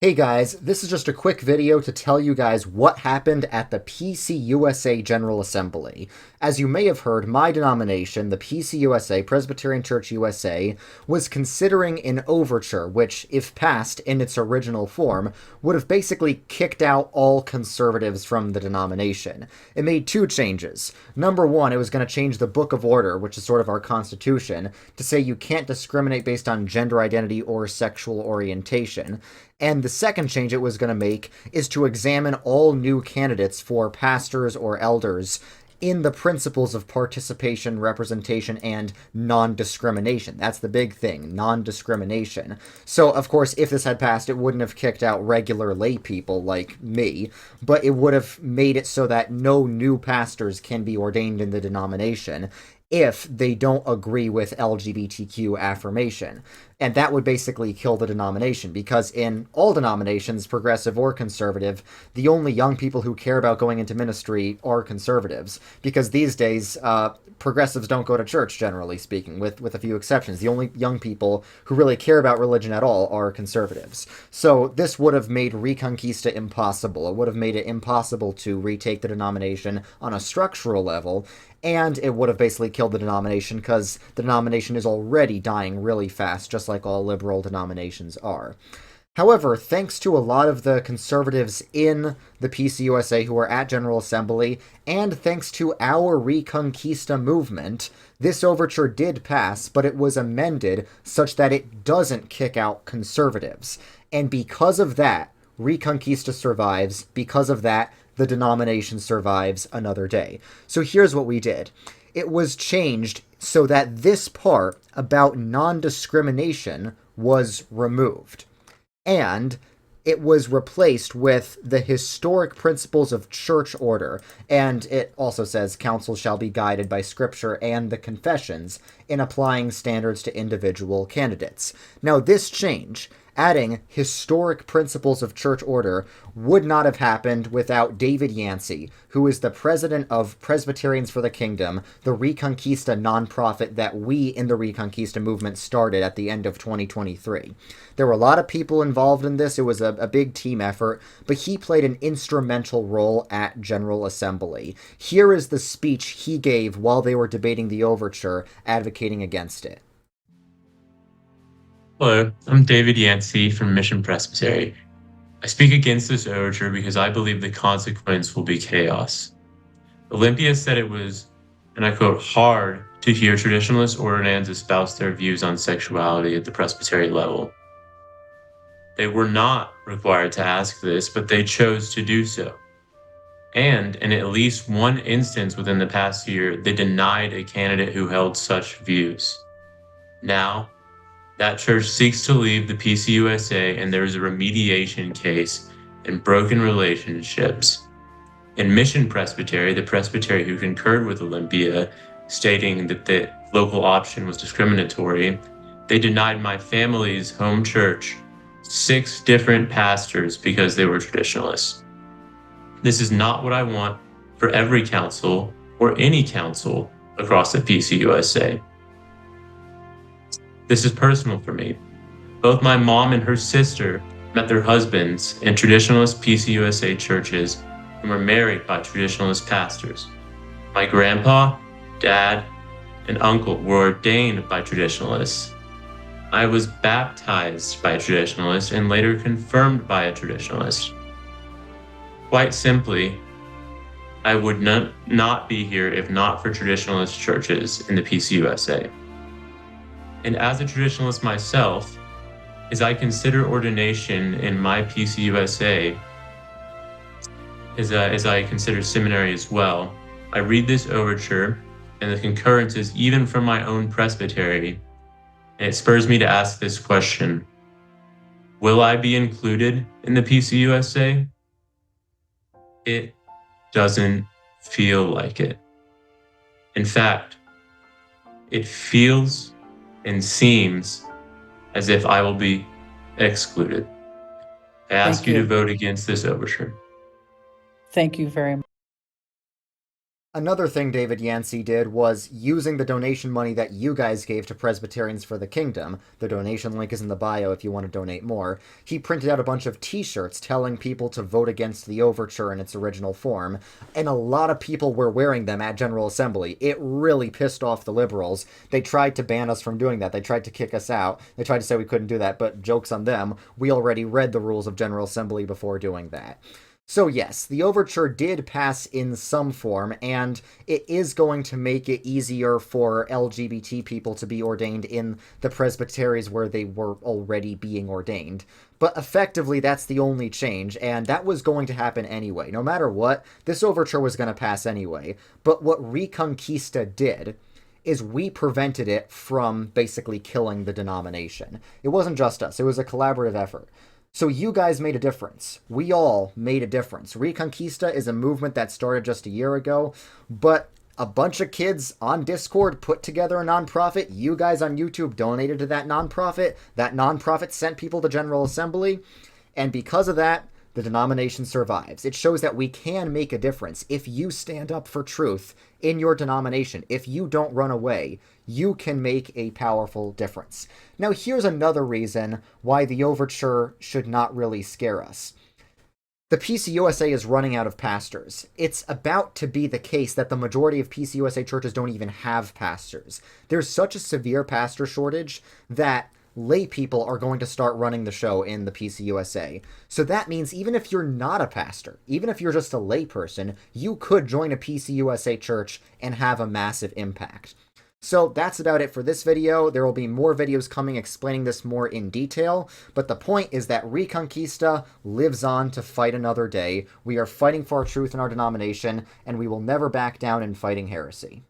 Hey guys, this is just a quick video to tell you guys what happened at the PCUSA General Assembly. As you may have heard, my denomination, the PCUSA, Presbyterian Church USA, was considering an overture, which, if passed in its original form, would have basically kicked out all conservatives from the denomination. It made two changes. Number one, it was going to change the Book of Order, which is sort of our constitution, to say you can't discriminate based on gender identity or sexual orientation. And the second change it was going to make is to examine all new candidates for pastors or elders in the principles of participation, representation, and non-discrimination. That's the big thing, non-discrimination. So, of course, if this had passed, it wouldn't have kicked out regular lay people like me, but it would have made it so that no new pastors can be ordained in the denomination if they don't agree with LGBTQ affirmation. And that would basically kill the denomination, because in all denominations, progressive or conservative, the only young people who care about going into ministry are conservatives, because these days, progressives don't go to church, generally speaking, with a few exceptions. The only young people who really care about religion at all are conservatives. So this would have made Reconquista impossible. It would have made it impossible to retake the denomination on a structural level, and it would have basically killed the denomination, because the denomination is already dying really fast, just like all liberal denominations are. However, thanks to a lot of the conservatives in the PCUSA who are at General Assembly, and thanks to our Reconquista movement, this overture did pass, but it was amended such that it doesn't kick out conservatives. And because of that, Reconquista survives. Because of that, the denomination survives another day. So here's what we did. It was changed so that this part about non-discrimination was removed. And it was replaced with the historic principles of church order, and it also says councils shall be guided by scripture and the confessions in applying standards to individual candidates. Now, this change, adding historic principles of church order, would not have happened without David Yancey, who is the president of Presbyterians for the Kingdom, the Reconquista nonprofit that we in the Reconquista movement started at the end of 2023. There were a lot of people involved in this. It was a big team effort, but he played an instrumental role at General Assembly. Here is the speech he gave while they were debating the overture, advocating against it. Hello, I'm David Yancey from Mission Presbytery. I speak against this overture because I believe the consequence will be chaos. Olympia said it was, and I quote, hard to hear traditionalist ordinands espouse their views on sexuality at the presbytery level. They were not required to ask this, but they chose to do so. And in at least one instance within the past year, they denied a candidate who held such views. Now, that church seeks to leave the PCUSA, and there is a remediation case and broken relationships. In Mission Presbytery, the presbytery who concurred with Olympia, stating that the local option was discriminatory, they denied my family's home church 6 different pastors because they were traditionalists. This is not what I want for every council or any council across the PCUSA. This is personal for me. Both my mom and her sister met their husbands in traditionalist PCUSA churches and were married by traditionalist pastors. My grandpa, dad, and uncle were ordained by traditionalists. I was baptized by a traditionalist and later confirmed by a traditionalist. Quite simply, I would not be here if not for traditionalist churches in the PCUSA. And as a traditionalist myself, as I consider ordination in my PCUSA, as I consider seminary as well, I read this overture and the concurrences even from my own presbytery, and it spurs me to ask this question: will I be included in the PCUSA? It doesn't feel like it. In fact, it feels and seems as if I will be excluded. I ask you to vote against this overture. Thank you very much. Another thing David Yancey did was using the donation money that you guys gave to Presbyterians for the Kingdom. The donation link is in the bio if you want to donate more. He printed out a bunch of t-shirts telling people to vote against the overture in its original form, and a lot of people were wearing them at General Assembly. It really pissed off the liberals. They tried to ban us from doing that. They tried to kick us out. They tried to say we couldn't do that, but joke's on them. We already read the rules of General Assembly before doing that. So yes, the overture did pass in some form, and it is going to make it easier for LGBT people to be ordained in the presbyteries where they were already being ordained. But effectively, that's the only change, and that was going to happen anyway. No matter what, this overture was going to pass anyway. But what Reconquista did is we prevented it from basically killing the denomination. It wasn't just us, it was a collaborative effort. So you guys made a difference. We all made a difference. Reconquista is a movement that started just a year ago, but a bunch of kids on Discord put together a nonprofit. You guys on YouTube donated to that nonprofit. That nonprofit sent people to General Assembly. And because of that, the denomination survives. It shows that we can make a difference. If you stand up for truth in your denomination, if you don't run away, you can make a powerful difference. Now, here's another reason why the overture should not really scare us. The PCUSA is running out of pastors. It's about to be the case that the majority of PCUSA churches don't even have pastors. There's such a severe pastor shortage that lay people are going to start running the show in the PCUSA. So that means even if you're not a pastor, even if you're just a lay person, you could join a PCUSA church and have a massive impact. So that's about it for this video. There will be more videos coming explaining this more in detail, but the point is that Reconquista lives on to fight another day. We are fighting for our truth in our denomination, and we will never back down in fighting heresy.